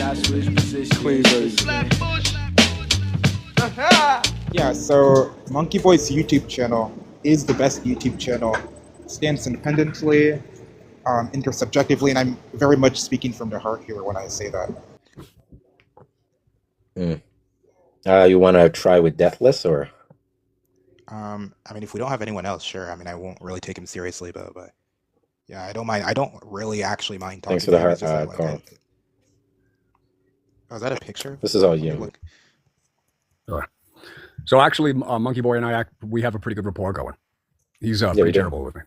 Yeah, so Monkeyboy's YouTube channel is the best YouTube channel. Stands independently, intersubjectively, and I'm very much speaking from the heart here when I say that. You want to try with Deathless, or? I mean, if we don't have anyone else, sure. I mean, I won't really take him seriously, but yeah, I don't mind. I don't really actually mind talking. Thanks for the heart, Carl. Oh, is that a picture? This is all you. Look. Sure. So actually, Monkeyboy and we have a pretty good rapport going. He's pretty terrible with me.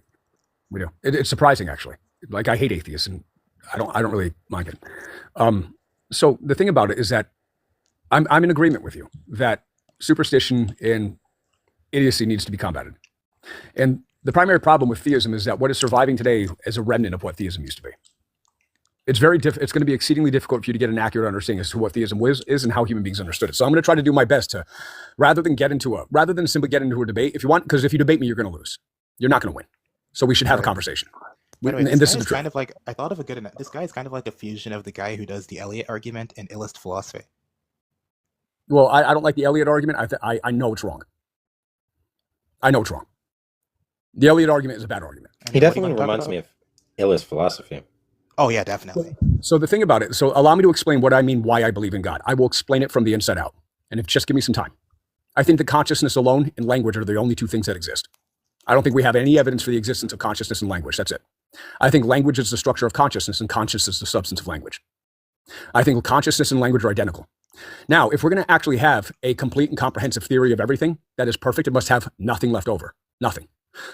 We do. It's surprising, actually. Like, I hate atheists, and I don't really mind it. So the thing about it is that I'm in agreement with you that superstition and idiocy needs to be combated. And the primary problem with theism is that what is surviving today is a remnant of what theism used to be. It's it's going to be exceedingly difficult for you to get an accurate understanding as to what theism is and how human beings understood it. So I'm going to try to do my best to, rather than simply get into a debate, if you want, because if you debate me, you're going to lose. You're not going to win. So we should have a conversation. Anyway, this is kind of like, I thought of a good, this guy is kind of like a fusion of the guy who does the Eliot argument and illust philosophy. Well, I don't like the Eliot argument. I know it's wrong. I know it's wrong. The Eliot argument is a bad argument. He definitely reminds me of illust philosophy. Oh, yeah, definitely. So the thing about it, so allow me to explain what I mean, why I believe in God. I will explain it from the inside out. And just give me some time. I think that consciousness alone and language are the only two things that exist. I don't think we have any evidence for the existence of consciousness and language. That's it. I think language is the structure of consciousness and consciousness is the substance of language. I think consciousness and language are identical. Now, if we're going to actually have a complete and comprehensive theory of everything that is perfect, it must have nothing left over. Nothing.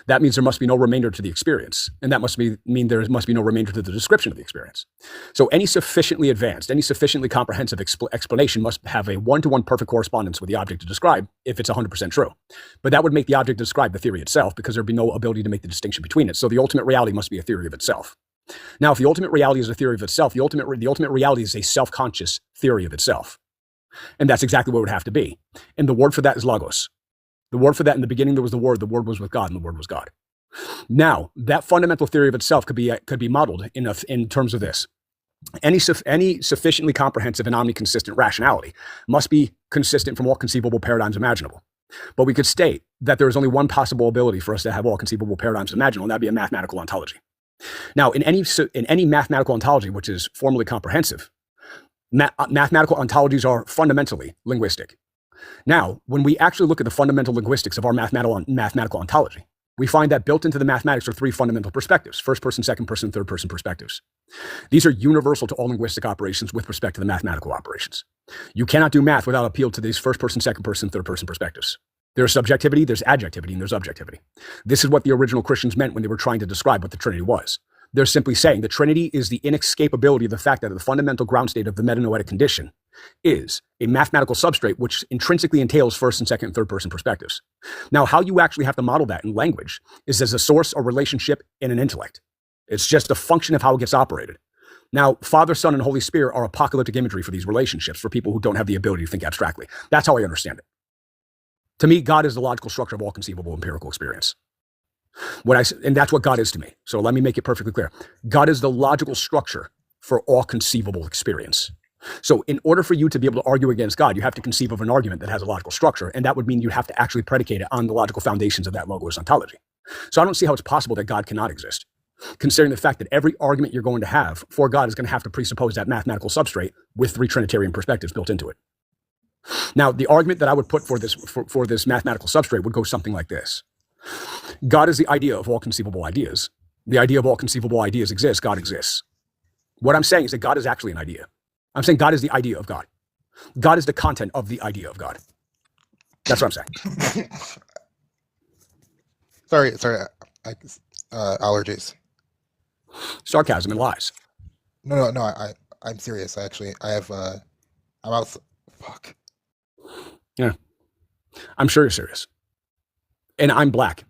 That means there must be no remainder to the experience. And that mean there must be no remainder to the description of the experience. So any sufficiently advanced, any sufficiently comprehensive explanation must have a one-to-one perfect correspondence with the object to describe if it's 100% true. But that would make the object to describe the theory itself because there'd be no ability to make the distinction between it. So the ultimate reality must be a theory of itself. Now, if the ultimate reality is a theory of itself, the ultimate reality is a self-conscious theory of itself. And that's exactly what it would have to be. And the word for that is logos. The word for that, in the beginning, there was the word was with God, and the word was God. Now, that fundamental theory of itself could be modeled in terms of this. Any sufficiently comprehensive and omniconsistent rationality must be consistent from all conceivable paradigms imaginable. But we could state that there is only one possible ability for us to have all conceivable paradigms imaginable, and that'd be a mathematical ontology. Now, in any mathematical ontology, which is formally comprehensive, mathematical ontologies are fundamentally linguistic. Now, when we actually look at the fundamental linguistics of our mathematical ontology, we find that built into the mathematics are three fundamental perspectives: first person, second person, third person perspectives. These are universal to all linguistic operations with respect to the mathematical operations. You cannot do math without appeal to these first person, second person, third person perspectives. There's subjectivity, there's adjectivity, and there's objectivity. This is what the original Christians meant when they were trying to describe what the Trinity was. They're simply saying the Trinity is the inescapability of the fact that the fundamental ground state of the metanoetic condition is a mathematical substrate which intrinsically entails first and second and third person perspectives. Now, how you actually have to model that in language is as a source, a relationship, and an intellect. It's just a function of how it gets operated. Now, Father, Son, and Holy Spirit are apocalyptic imagery for these relationships for people who don't have the ability to think abstractly. That's how I understand it. To me, God is the logical structure of all conceivable empirical experience. And that's what God is to me. So let me make it perfectly clear. God is the logical structure for all conceivable experience. So in order for you to be able to argue against God, you have to conceive of an argument that has a logical structure. And that would mean you have to actually predicate it on the logical foundations of that logos ontology. So I don't see how it's possible that God cannot exist, considering the fact that every argument you're going to have for God is going to have to presuppose that mathematical substrate with three Trinitarian perspectives built into it. Now, the argument that I would put for this mathematical substrate would go something like this. God is the idea of all conceivable ideas. The idea of all conceivable ideas exists. God exists. What I'm saying is that God is actually an idea. I'm saying God is the idea of God. God is the content of the idea of God. That's what I'm saying. sorry, allergies. Sarcasm and lies. No, I'm serious. I have, I'm out. Fuck. Yeah. I'm sure you're serious. And I'm black.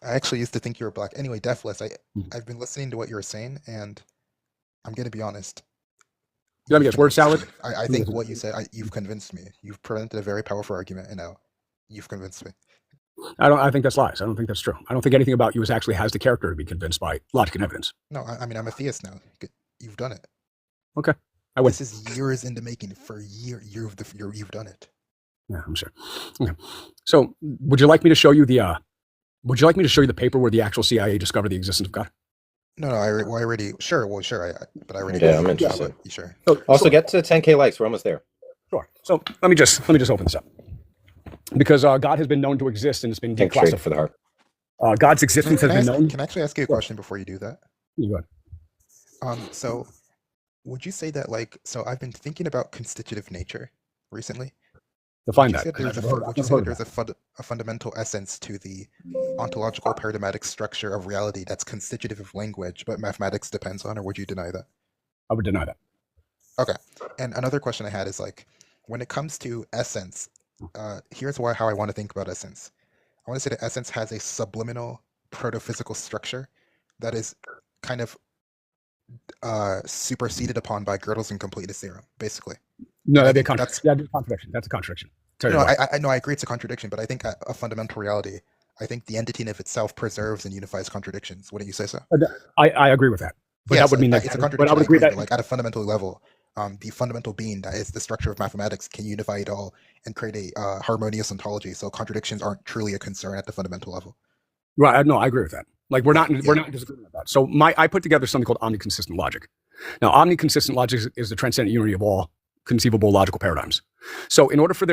I actually used to think you were black. Anyway, Deathless, I've been listening to what you were saying, and I'm going to be honest. You let me guess, word salad? I think what you said, you've convinced me. You've presented a very powerful argument, and now you've convinced me. I think that's lies. I don't think that's true. I don't think anything about you actually has the character to be convinced by logic and evidence. No, I mean, I'm a theist now. You've done it. Okay. I would. This is years in the making. For you've done it. Yeah, I'm sure. Okay. So, would you like me to show you the? Would you like me to show you the paper where the actual CIA discovered the existence of God? No, I already. Sure, well, sure. But I already. Yeah, I'm interested. Sure. Also, get to 10K likes. We're almost there. Sure. So let me just open this up, because God has been known to exist and it's been Think straight declassified. for the heart. God's existence has been known. Can I actually ask you a question before you do that? You go ahead. So would you say that so I've been thinking about constitutive nature recently. Define Would you that. say that there's a fundamental essence to the ontological paradigmatic structure of reality that's constitutive of language, but mathematics depends on, or would you deny that? I would deny that. Okay. And another question I had is when it comes to essence, here's how I want to think about essence. I want to say that essence has a subliminal proto-physical structure that is kind of superseded upon by Gödel's incompleteness theorem, basically. No, that'd be a contradiction. That's a contradiction. No, I agree it's a contradiction, but I think a fundamental reality, I think the entity in of itself preserves and unifies contradictions. Wouldn't you say so? I agree with that. But that would mean that it's a contradiction. But I would agree that at a fundamental level, the fundamental being that is the structure of mathematics can unify it all and create a harmonious ontology. So contradictions aren't truly a concern at the fundamental level. Right. No, I agree with that. We're not disagreeing with that. So I put together something called omniconsistent logic. Now, omniconsistent logic is the transcendent unity of all conceivable logical paradigms. So in order for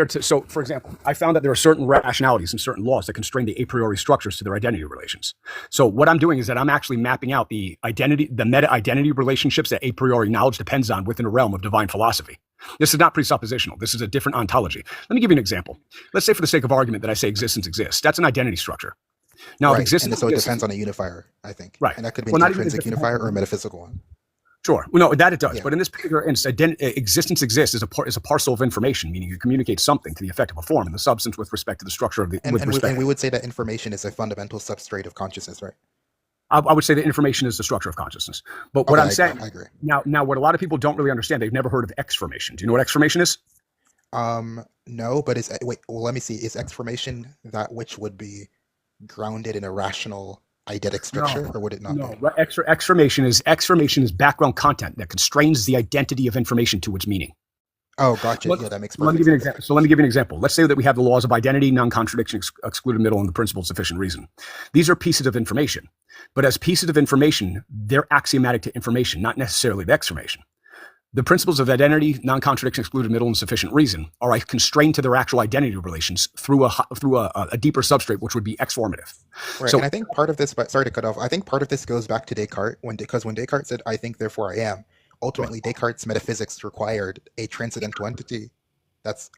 for example, I found that there are certain rationalities and certain laws that constrain the a priori structures to their identity relations. So what I'm doing is that I'm actually mapping out the meta identity relationships that a priori knowledge depends on within a realm of divine philosophy. This is not presuppositional. This is a different ontology. Let me give you an example. Let's say for the sake of argument that I say existence exists. That's an identity structure. Now, right. Existence, and so it depends on a unifier, I think. Right. And that could be an intrinsic unifier or a metaphysical one. Sure. Well, no, that it does. Yeah. But in this particular instance, existence exists is a parcel of information, meaning it communicates something to the effect of a form and the substance with respect to the structure of the. And we would say that information is a fundamental substrate of consciousness, right? I would say that information is the structure of consciousness. But what I'm saying, I agree. Now, what a lot of people don't really understand, they've never heard of exformation. Do you know what exformation is? No, but let me see. Is exformation that which would be grounded in a rational eidetic structure, or would it not be? Exformation is background content that constrains the identity of information to its meaning. Oh, gotcha. That makes perfect sense. Let me give you an example. So let me give you an example. Let's say that we have the laws of identity, non-contradiction, excluded middle, and the principle of sufficient reason. These are pieces of information. But as pieces of information, they're axiomatic to information, not necessarily the exformation. The principles of identity, non-contradiction, excluded middle, and sufficient reason are constrained to their actual identity relations through a deeper substrate, which would be exformative. Right. So, and I think part of this, but sorry to cut off, I think part of this goes back to Descartes, because when Descartes said, "I think, therefore I am," ultimately Descartes' metaphysics required a transcendental entity. That's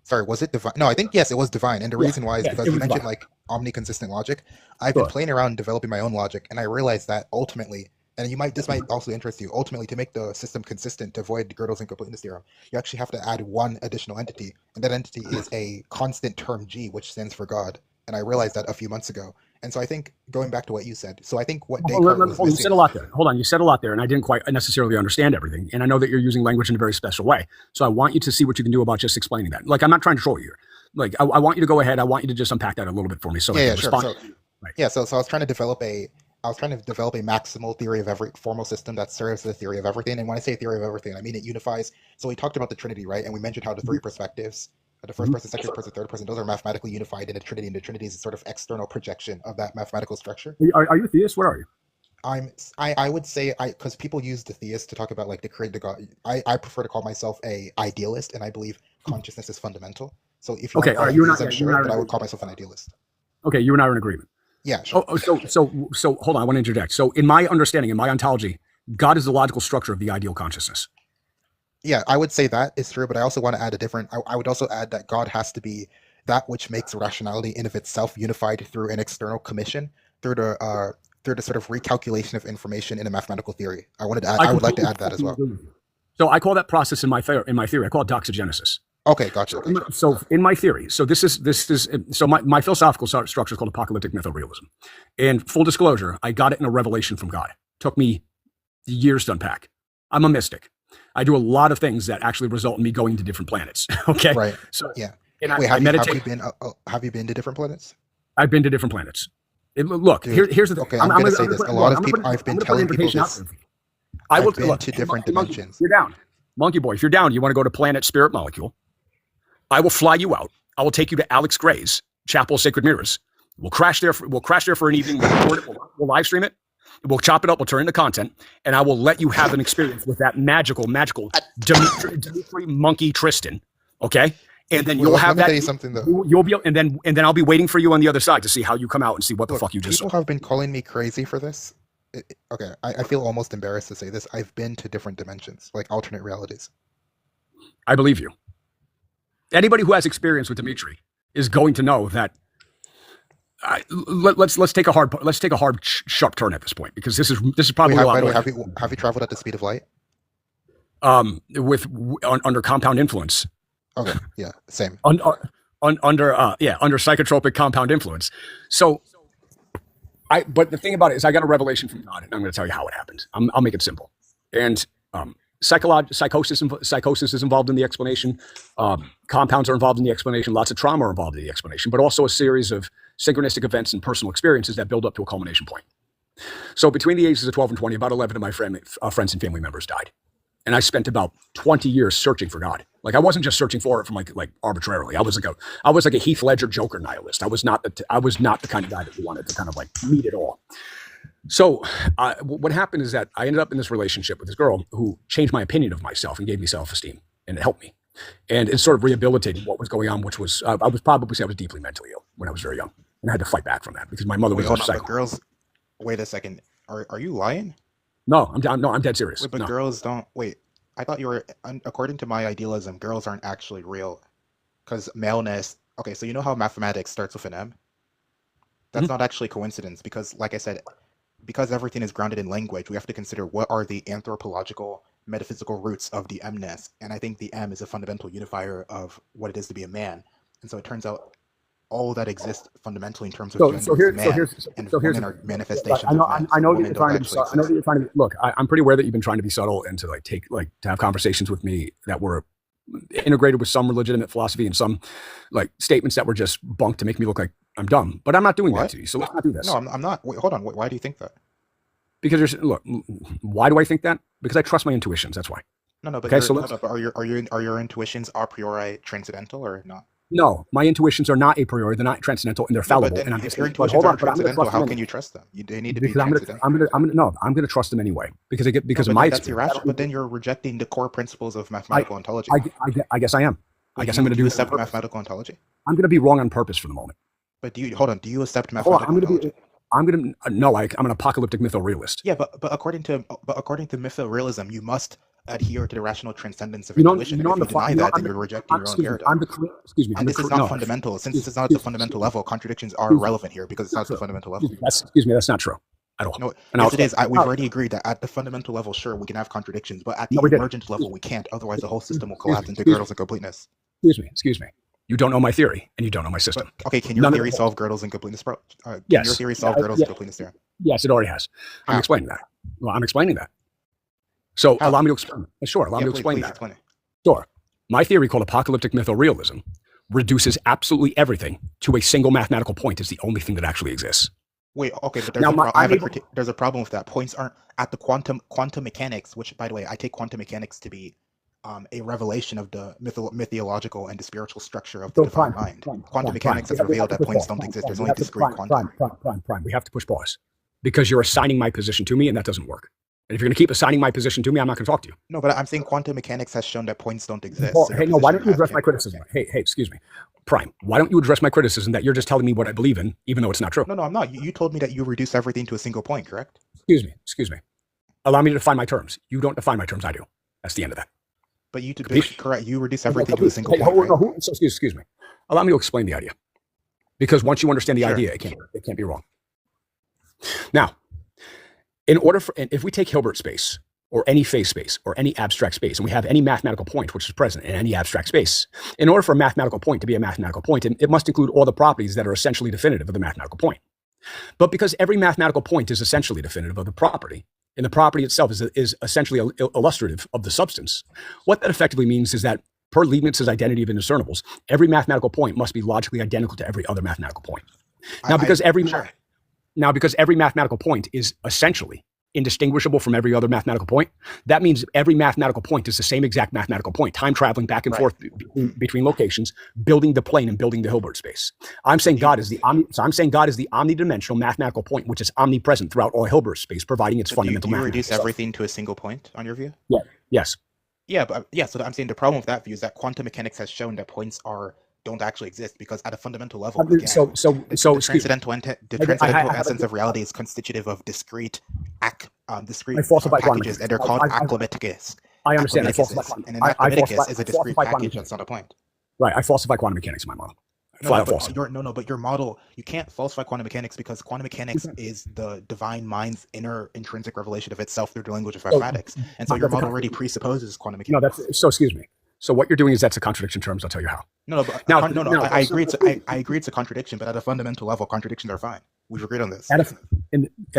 sorry, was it divine? No, I think yes, it was divine, and the reason why is because you mentioned omniconsistent logic. I've been playing around developing my own logic, and I realized that ultimately. And this might also interest you. Ultimately, to make the system consistent, to avoid Gödel's incompleteness theorem, you actually have to add one additional entity, and that entity is a constant term G, which stands for God. And I realized that a few months ago. And so I think, going back to what you said, so I think what Descartes was missing... You said a lot there. Hold on, you said a lot there, and I didn't quite necessarily understand everything. And I know that you're using language in a very special way. So I want you to see what you can do about just explaining that. I'm not trying to troll you here. I want you to go ahead. I want you to just unpack that a little bit for me. So yeah, sure. So I was trying to develop a maximal theory of every formal system that serves the theory of everything. And when I say theory of everything, I mean it unifies. So we talked about the Trinity, right? And we mentioned how the three perspectives, the first person, second person, third person, those are mathematically unified in a Trinity, and the Trinity is a sort of external projection of that mathematical structure. Are you a theist? What are you? I would say, because people use the theist to talk about to create the God. I prefer to call myself a idealist, and I believe consciousness is fundamental. So if you but I would call myself an idealist. Okay, you and I are in agreement. Yeah, sure. So hold on, I want to interject. So in my understanding, in my ontology, God is the logical structure of the ideal consciousness. Yeah, I would say that is true, but I also want to add I would also add that God has to be that which makes rationality in of itself unified through an external commission, through the sort of recalculation of information in a mathematical theory. I would like to add that as well. So I call that process in my theory, I call it doxogenesis. Okay, gotcha. So in my theory, so my philosophical structure is called apocalyptic mythorealism. And full disclosure, I got it in a revelation from God. It took me years to unpack. I'm a mystic. I do a lot of things that actually result in me going to different planets. Okay. Right. So yeah. And I meditate. Have you been to different planets? I've been to different planets. Look, here's the thing. Okay, I'm going to say this. A lot of people. I've been telling people this. I will I've been to different dimensions. You're down. Monkey boy, if you're down, you want to go to planet Spirit Molecule. I will fly you out. I will take you to Alex Gray's Chapel of Sacred Mirrors. We'll crash there for an evening. We'll record it. We'll live stream it. We'll chop it up. We'll turn it into content, and I will let you have an experience with that magical Dimitri Monkey Tristan. Okay, and then you'll have that. Let me tell you something though. You'll be, and then I'll be waiting for you on the other side to see how you come out and see what the fuck you just saw. People have been calling me crazy for this. Okay, I feel almost embarrassed to say this. I've been to different dimensions, like alternate realities. I believe you. Anybody who has experience with Dimitri is going to know that. Let's take a hard sharp turn at this point, because this is probably a lot. Have you traveled at the speed of light? Under compound influence. Okay, yeah, same. Under psychotropic compound influence. So, but the thing about it is, I got a revelation from God, and I'm going to tell you how it happened. I'll make it simple. And psychosis is involved in the explanation. Compounds are involved in the explanation. Lots of trauma are involved in the explanation, but also a series of synchronistic events and personal experiences that build up to a culmination point. So between the ages of 12 and 20, about 11 of my friends and family members died. And I spent about 20 years searching for God. Like, I wasn't just searching for it from like arbitrarily. I was like a Heath Ledger Joker nihilist. I was not the kind of guy that you wanted to kind of like meet it all. So what happened is that I ended up in this relationship with this girl who changed my opinion of myself and gave me self-esteem, and it helped me. And it sort of rehabilitated what was going on, which was, I was deeply mentally ill when I was very young. And I had to fight back from that because my mother was a psycho. Girls, wait a second. Are you lying? No, I'm dead serious. Wait, but no. Girls don't, wait. I thought you were, according to my idealism, girls aren't actually real. Because maleness, okay, so you know how mathematics starts with an M? That's not actually coincidence, because like I said, because everything is grounded in language, we have to consider what are the anthropological, metaphysical roots of the M-ness. And I think the M is a fundamental unifier of what it is to be a man. And so it turns out all that exists fundamentally in terms of women are manifestations. I know that you're trying to. Look, I'm pretty aware that you've been trying to be subtle and to to have conversations with me that were integrated with some legitimate philosophy and some like statements that were just bunk to make me look like I'm dumb. But I'm not doing that to you. So let's not do this. No, I'm not. Wait, hold on. Why do you think that? Because why do I think that? Because I trust my intuitions. That's why. No. But okay, are your intuitions a priori transcendental or not? No, my intuitions are not a priori. They're not transcendental, and they're fallible. But and if your intuitions are transcendental, how can you trust them? They need to be transcendental. I'm going to trust them anyway because of my that's irrational. But then you're rejecting the core principles of mathematical ontology. I guess I am. I guess I'm going to do accept mathematical ontology. I'm going to be wrong on purpose for the moment. But do you accept mathematical ontology? I'm an apocalyptic mytho-realist. Yeah, but according to mytho-realism, you must adhere to the rational transcendence of intuition. If you deny that, then you're rejecting your own paradigm. And this is not fundamental. Since this is not at the fundamental level, contradictions are irrelevant here because it's not at the fundamental level. That's not true at all. No, yes, it is. We've already agreed that at the fundamental level, sure, we can have contradictions, but at the emergent level, we can't. Otherwise, the whole system will collapse into girdles and completeness. Excuse me. You don't know my theory, and you don't know my system. But, okay, can your theory solve girdles and completeness, bro? Yes. Your theory solve girdles and completeness theorem? Yes, it already has. I'm explaining that. Well, I'm explaining that. So allow me to explain. Sure, allow me to explain that. Explain it. Sure. My theory, called apocalyptic mytho-realism, reduces absolutely everything to a single mathematical point. Is the only thing that actually exists. Wait, okay, but there's a problem with that. Points aren't at the quantum mechanics, which, by the way, I take quantum mechanics to be a revelation of the mythological and the spiritual structure of the divine mind. Quantum mechanics has revealed that points don't exist. There's only discrete quantum. Prime. We have to push pause because you're assigning my position to me, and that doesn't work. And if you're going to keep assigning my position to me, I'm not going to talk to you. No, but I'm saying quantum mechanics has shown that points don't exist. Well, hey, no, why don't you address my criticism? Hey, excuse me. Prime, why don't you address my criticism that you're just telling me what I believe in, even though it's not true? No, I'm not. You told me that you reduce everything to a single point, correct? Excuse me. Allow me to define my terms. You don't define my terms, I do. That's the end of that. But correct. You reduce everything to a single point, right? So excuse me. Allow me to explain the idea. Because once you understand the idea, it can't be wrong. Now, if we take Hilbert space, or any phase space, or any abstract space, and we have any mathematical point which is present in any abstract space, in order for a mathematical point to be a mathematical point, it must include all the properties that are essentially definitive of the mathematical point. But because every mathematical point is essentially definitive of the property, and the property itself is essentially illustrative of the substance, what that effectively means is that per Leibniz's identity of indiscernibles, every mathematical point must be logically identical to every other mathematical point. Now, because every mathematical point is essentially indistinguishable from every other mathematical point, that means every mathematical point is the same exact mathematical point, time traveling back and forth between locations, building the plane and building the Hilbert space. I'm saying God is the omnidimensional mathematical point, which is omnipresent throughout all Hilbert space, providing its fundamental Do you mathematical reduce stuff. everything to a single point on your view? Yeah. Yes. Yeah, but so I'm saying the problem with that view is that quantum mechanics has shown that points don't actually exist, because at a fundamental level, again, the transcendental essence of reality is constitutive of discrete packages, and they're called argumentative. I understand. And an argumentative is a discrete package. That's not a point. Right. I falsify quantum mechanics in my model. But your model, you can't falsify quantum mechanics, because quantum mechanics is the divine mind's inner intrinsic revelation of itself through the language of mathematics. And so your model already presupposes quantum mechanics. Excuse me. So what you're doing is that's a contradiction in terms. I'll tell you how. I agree. I agree it's a contradiction, but at a fundamental level, contradictions are fine. We've agreed on this. At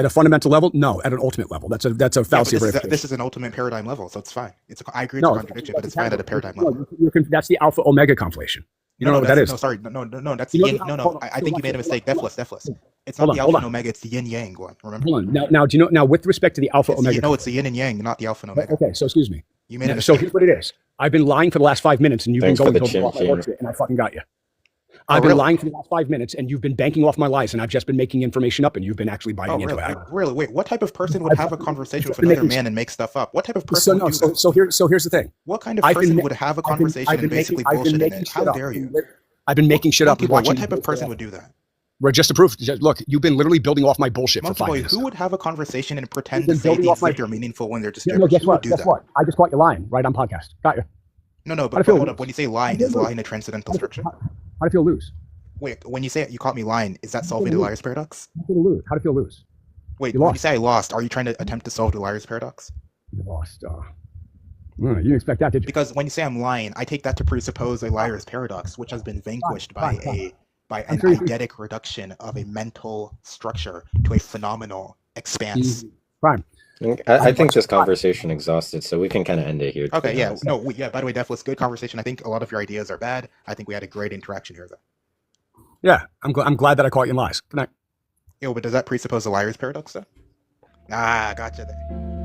a fundamental level, no. At an ultimate level, that's a fallacy. This is an ultimate paradigm level, so it's fine. I agree it's a contradiction, but it's fine at a paradigm level. That's the alpha omega conflation. You don't know what that is? No, sorry. No, that's the yin. No. I think you made a mistake. Deathless. It's not the alpha and omega, it's the yin yang one. Remember? Hold on. Now, do you know? Now, with respect to the alpha omega, you know it's the yin and yang, not the alpha and omega. Okay, so excuse me. You made a mistake. So here's what it is. I've been lying for the last 5 minutes, and you've been going and I fucking got you. I've been lying for the last 5 minutes, and you've been banking off my lies, and I've just been making information up, and you've been actually buying into it. Really? Wait, what type of person would have a conversation with another man and make stuff up? What type of person would do that? So here's the thing. What kind of person would have a conversation and basically bullshit in it? How dare you? I've been making shit up. What type of person would do that? We're just to prove. Look, you've been literally building off my bullshit for 5 minutes. Who would have a conversation and pretend to say things like they're meaningful when they're just gibberish? No, guess what? I just caught you lying right on podcast. Got you. No, but hold up. When you say lying, is lying a transcendental structure? How do you feel lose? Wait, when you say you caught me lying, is that solving the liar's paradox? How do you feel lose? Wait, when you say I lost, are you trying to attempt to solve the liar's paradox? You lost. You didn't expect that, did you? Because when you say I'm lying, I take that to presuppose a liar's paradox, which has been vanquished by an eidetic reduction of a mental structure to a phenomenal expanse. Fine. I think this conversation exhausted, so we can kind of end it here. Okay, yeah. By the way, Deathless, good conversation. I think a lot of your ideas are bad. I think we had a great interaction here, though. Yeah, I'm glad that I caught you in lies. Good night. But does that presuppose a liar's paradox, though? Gotcha there.